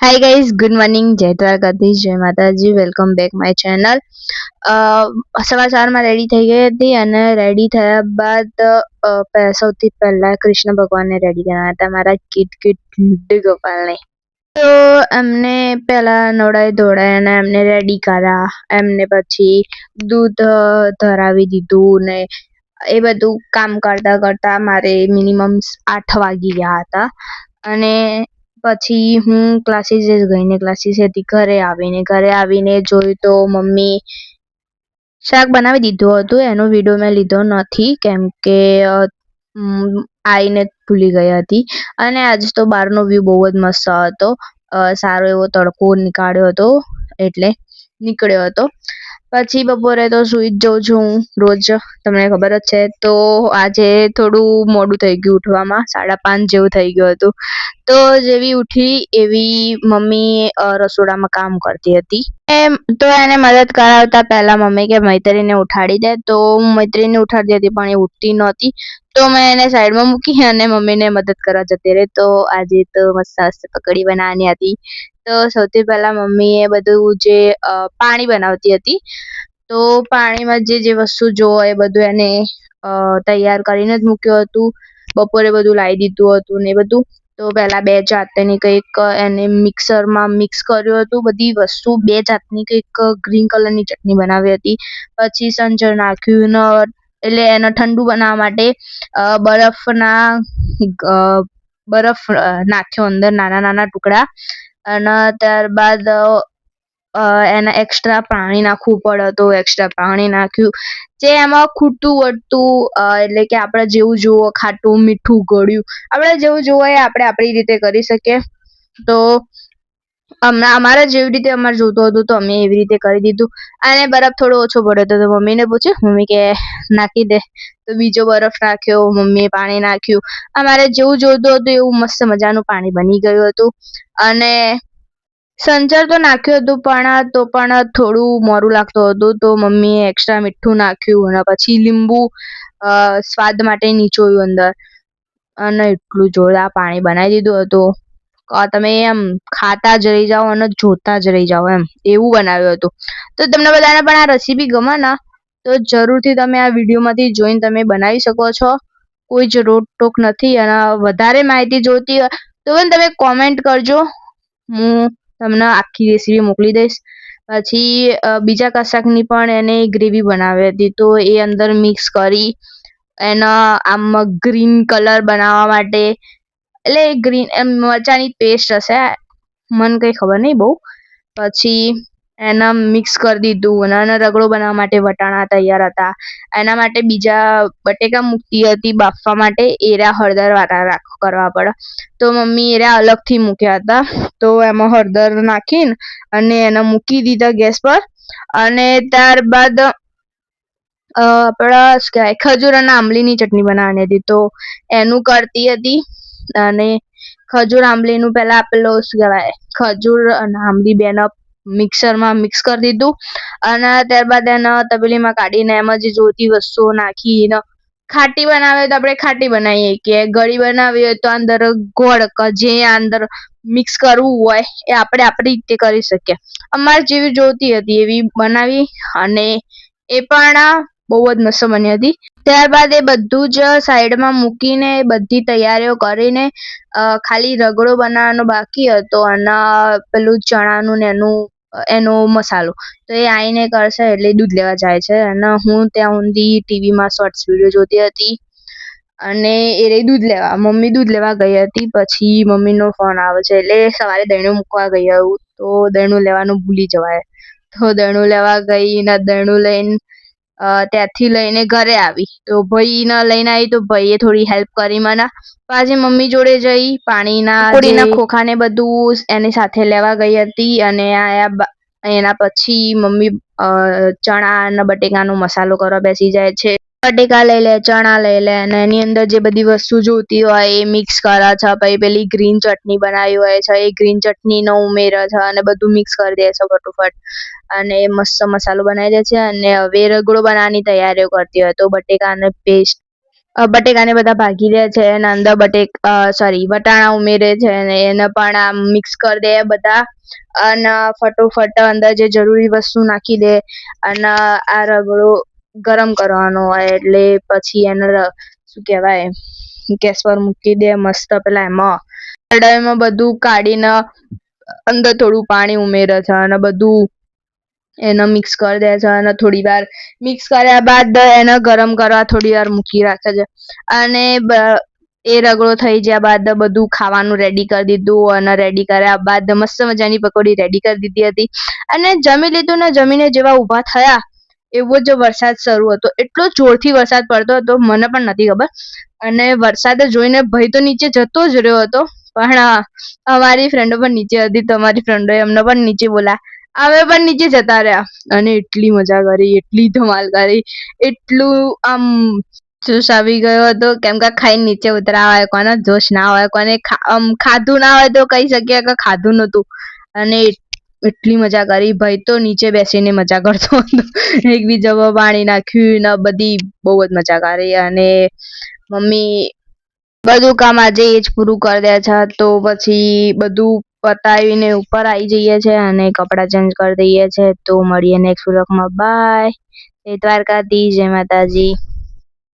Hi guys, good morning, जय દ્વારકાધીશ, જય માતાજી, વેલકમ બેક માય ચેનલ। સવાર સવારમાં રેડી થઈ ગઈ હતી અને રેડી થયા બાદ સૌથી પહેલા કૃષ્ણ ભગવાનને રેડી કર્યા હતા, મારા કિટ કિટ ગોપાલને। તો એમને પહેલા નવડાવી ધોવડાવી અને એમને રેડી કર્યા, એમને પછી દૂધ ધરાવી દીધું ને એ બધું કામ કરતા કરતા મારે મિનિમમ 8 વાગી ગયા હતા। અને પછી હું ક્લાસીસ ગઈ ને ક્લાસીસેથી ઘરે આવીને જોયું તો મમ્મી શાક બનાવી દીધું હતું। એનો વિડીયો મેં લીધો નથી કેમ કે આવીને ભૂલી ગઈ હતી। અને આજે તો બહારનો વ્યૂ બહુ જ મસ્ત હતો, સારો એવો તડકો નીકળ્યો હતો। પછી બપોરે તો સૂઈ જ જાઉં છું હું રોજ, તમને ખબર જ છે। તો આજે થોડું મોડું થઈ ગયું ઉઠવામાં, 5:30 જેવું થઈ ગયું હતું। તો જેવી ઉઠી એવી મમ્મી રસોડામાં કામ કરતી હતી। તો એને મદદ કરાવતા પહેલા મમ્મી કે મૈત્રીને ઉઠાડી દે, તો હું મૈત્રીને ઉઠાડતી હતી પણ એ ઉઠતી નહોતી। તો મેં એને સાઈડમાં મૂકી અને મમ્મીને મદદ કરવા જતી રહી। તો આજે તો મસ્ત પકોડી બનાવવાની હતી। તો સૌથી પહેલા મમ્મીએ બધું જે પાણી બનાવતી હતી, તો પાણીમાં જે વસ્તુ જોવે એ બધું એને તૈયાર કરીને જ મૂક્યું હતું। બપોરે બધું લાવી દીધું હતું ને બધું। તો પહેલા 2 જાતની કંઈક એને મિક્સરમાં મિક્સ કર્યું હતું, બધી વસ્તુ 2 જાતની કંઈક ગ્રીન કલરની ચટણી બનાવી હતી। પછી સંચળ નાખ્યું એટલે એને ઠંડુ બનાવવા માટે બરફ નાખ્યો અંદર, નાના નાના ટુકડા। અને ત્યારબાદ એને એક્સ્ટ્રા પાણી નાખવું પડે તો એક્સ્ટ્રા પાણી નાખ્યું, જે એમાં ખૂટતું વળતું એટલે કે આપણે જેવું જુઓ, ખાટું મીઠું ગળ્યું, આપણે જેવું જુઓ એ આપણે આપણી રીતે કરી શકીએ। તો અમારે જેવી રીતે અમારે જોતું હતું તો અમે એવી રીતે કરી દીધું। અને બરફ થોડો ઓછો પડ્યો હતો તો મમ્મીને પૂછ્યું, મમ્મી કે નાખી દે, તો બીજો બરફ નાખ્યો, મમ્મીએ પાણી નાખ્યું। અમારે જેવું જોઈતું હતું એવું મસ્ત મજાનું પાણી બની ગયું હતું। અને સંચળ તો નાખ્યું હતું પણ થોડું મોરું લાગતું હતું, તો મમ્મીએ એક્સ્ટ્રા મીઠું નાખ્યું અને પછી લીંબુ સ્વાદ માટે નીચોયું અંદર, અને એટલું જોરદાર પાણી બનાવી દીધું હતું। તમે એમ ખાતા જ રહી જાઓ અને જોતા જ રહી જાઓ એવું બનાવ્યું હતું। તો તમને બધાને પણ આ રેસીપી ગમે ને તો જરૂરથી તમે આ વિડીયોમાંથી જોઈને તમે બનાવી શકો છો, કોઈ જ રોકટોક નથી। અને વધારે માહિતી જોઈતી હોય તો પણ તમે કોમેન્ટ કરજો, હું તમને આખી રેસીપી મોકલી દઈશ। પછી બીજા કશાકની પણ એને ગ્રેવી બનાવી હતી, તો એ અંદર મિક્સ કરી એના આમ ગ્રીન કલર બનાવવા માટે, એટલે ગ્રીન મરચાંની પેસ્ટ હશે, મને કંઈ ખબર નહીં બહુ। પછી એના મિક્સ કરી દીધું અને રગડો બનાવવા માટે વટાણા તૈયાર હતા। એના માટે બીજા બટેકા મૂકતી હતી બાફવા માટે, એરા હળદર વાળા કરવા પડે, તો મમ્મી એરા અલગથી મૂક્યા હતા। તો એમાં હળદર નાખીને અને એને મૂકી દીધા ગેસ પર। અને ત્યારબાદ આપણા શું કહેવાય, ખજૂર અને આંબલીની ચટણી બનાવવાની હતી, તો એનું કરતી હતી। અને ખજૂર આંબલીનું પહેલા શું કહેવાય, ખજૂર અને આંબલી બેને મિક્સરમાં મિક્સ કરી દીધું। અને ત્યારબાદ એને તપેલીમાં કાઢીને એમાં જે જોઈતી વસ્તુઓ નાખીને, ખાટી બનાવી હોય તો આપણે ખાટી બનાવીએ, કે ગળી બનાવી હોય તો અંદર ગોળ જે અંદર મિક્સ કરવું હોય એ આપણે આપણી રીતે કરી શકીએ। અમારે જેવી જોઈતી હતી એવી બનાવી અને એ પણ બહુ જ મસ્ત બની હતી। ત્યારબાદ એ બધું જ સાઈડમાં મૂકીને બધી તૈયારીઓ કરીને ખાલી રગડો બનાવવાનો બાકી હતો અને પેલું ચણાનું ને એનો મસાલો, તો એ આવીને કરશે એટલે દૂધ લેવા જાય છે। અને હું ત્યાં ઊંધી ટીવીમાં શોર્ટ્સ વિડીયો જોતી હતી અને મમ્મી દૂધ લેવા ગઈ હતી। પછી મમ્મીનો ફોન આવે છે, એટલે સવારે દહીણું મૂકવા ગઈ આવું, તો દહીણું લેવાનું ભૂલી જવાય, તો દહીણું લેવા ગઈ ને દહીણું લઈને ત્યાંથી લઈને ઘરે આવી, તો ભાઈને લઈને આવી તો ભાઈએ થોડી હેલ્પ કરી મને। પાછી મમ્મી જોડે જઈ પાણીના ખોખા ને બધું એની સાથે લેવા ગઈ હતી। અને એના પછી મમ્મી ચણા અને બટેકાનો મસાલો કરવા બેસી જાય છે। બટેકા લઈ લે, ચણા લઈ લે અને એની અંદર જે બધી વસ્તુ જોઈતી હોય એ મિક્સ કરે છે। પછી પેલી ગ્રીન ચટણી બનાવી હોય છે એ ગ્રીન ચટણીનો ઉમેરે છે અને બધું મિક્સ કરી દે છે ફટોફટ, અને મસ્ત મસાલો બનાવી દે છે। અને હવે રગડો બનાવવાની તૈયારીઓ કરતી હોય, તો બટેકાને પેસ્ટ બટેકાને બધા ભાગી દે છે અને અંદર વટાણા ઉમેરે છે અને એને પણ આમ મિક્સ કરી દે બધા અને ફટોફટ અંદર જે જરૂરી વસ્તુ નાખી દે અને આ રગડો ગરમ કરવાનો હોય એટલે પછી એને શું કહેવાય ગેસ પર મૂકી દે મસ્ત પેલા એમાં કઢાઈમાં બધું કાઢીને અંદર થોડું પાણી ઉમેરે છે અને બધું એને મિક્સ કરી દે છે અને થોડી વાર મિક્સ કર્યા બાદ એને ગરમ કરવા થોડી વાર મૂકી રાખે છે અને એ રગડો થઈ ગયા બાદ બધું ખાવાનું રેડી કરી દીધું અને રેડી કર્યા બાદ મસ્ત મજાની પકોડી રેડી કરી દીધી હતી અને જમી લીધું ને જમીને જેવા ઊભા થયા એવો જ વરસાદ શરૂ હતો એટલો જોરથી વરસાદ પડતો હતો મને પણ નથી ખબર અને વરસાદ જોઈને ભાઈ તો નીચે જતો જ રહ્યો હતો પણ અમારી ફ્રેન્ડો પણ નીચે હતી તો અમારી ફ્રેન્ડોએ અમને પણ નીચે બોલાવ્યા અમે પણ નીચે જતા રહ્યા અને એટલી મજા કરી એટલી ધમાલ કરી એટલું આમ જોશ આવી ગયો હતો કેમ કે ખાઈને નીચે ઉતરાવા હોય કોને જોશ ના હોય કોને ખાધું ના હોય તો કહી શકીએ કે ખાધું નહોતું અને એટલી મજા કરી ભાઈ તો નીચે બેસીને મજા કરતો હતો એકબીજામાં પાણી નાખ્યું ને બધી બહુ જ મજા કરી અને મમ્મી બધું કામ આજે એ જ પૂરું કરી દે છે તો પછી બધું પતાવીને ઉપર આવી જઈએ છે અને કપડાં ચેન્જ કરી દઈએ છે તો મળીએ નેક્સ્ટ વ્લોગમાં બાય જય દ્વારકાધીશ જય માતાજી